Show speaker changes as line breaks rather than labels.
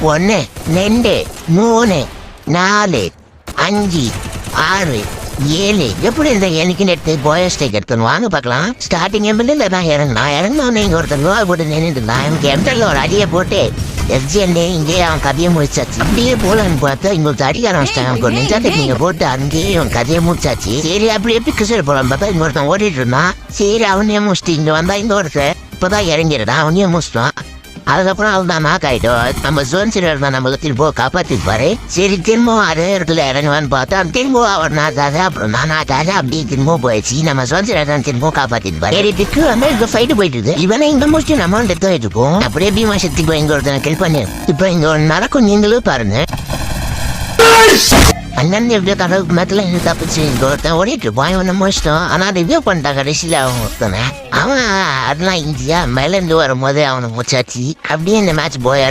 1 2 3 4 5 6 7 எப்படி இந்த எனக்கு நெட்டு போயஸ் டேக் எடுக்கணும் வாங்க பார்க்கலாம். ஸ்டார்டிங் எம்எல்ஏ நான் இறங்கினோன்னு இங்கே ஒருத்தர் நோய் போட்டு நின்றுட்டுலாம் எனக்கு எம்எல்ஏ ஒரு அடியை போட்டு எஃப்ஜிஎன்ஏ இங்கேயே அவன் கதையை முடிச்சாச்சு. இப்படியே போலன்னு பார்த்தா இங்க ஒரு அடிக்க ஆரம்பிச்சிட்டாங்க. அவங்க நெஞ்சா டெக்னிங்க போட்டு அங்கேயே அவன் கதையை முடிச்சாச்சு. சரி அப்படி எப்படி கிசர் போலாம் பார்த்தா இங்க ஒருத்தன் ஓடிட்டு இருந்தான். சரி அவனையே முடிச்சுட்டு இங்க வந்தா இங்க ஒருத்தர் இப்பதான் இறங்கிடுறான். அவனையே முடிச்சிட்டான். அதுக்கப்புறம் அவள் தான் நாக் ஆகிட்டோம். நம்ம ஜோன் சீரியல் தான் நம்ம திரும்ப காப்பாற்றிப்பாரு. சரி திரும்பவும் அதே இடத்துல இறங்குவான்னு பார்த்தா திரும்பவும் அவர் நாக்காக அப்புறம் நானாக்காக அப்படியே திரும்பவும் போயிடுச்சு. நம்ம ஜோன் சீரியல் தான் திரும்பவும் காப்பாற்றிப்பாரு. சரி இதுக்கு வந்து இங்க ஃபைட்டு போயிட்டு இருக்கு. இவனை இங்க முடிச்சு நம்ம எடுத்து இருக்கோம். அப்படியே பீமா சக்தி போய் இங்க ஒருத்தனை கில் பண்ணு. இப்போ இங்க ஒரு நடக்கும் நீங்களும் பாருங்க. அண்ணன் எப்படியோ கடவுளுக்கு மேத்துல இருந்து தப்பிச்சு இங்க ஒருத்தன் ஓடிட்டு இருப்பான். இவனை முடிச்சிட்டோம். ஆனா ரிவ்யூ பண்ணிட்டான் கடைசியில அவன் ஒருத்தனை. அவன் அதெல்லாம் இந்தியா மேல இருந்து வரும்போது அவனை முடிச்சாச்சு. அப்படியே இந்த மேட்ச் போயா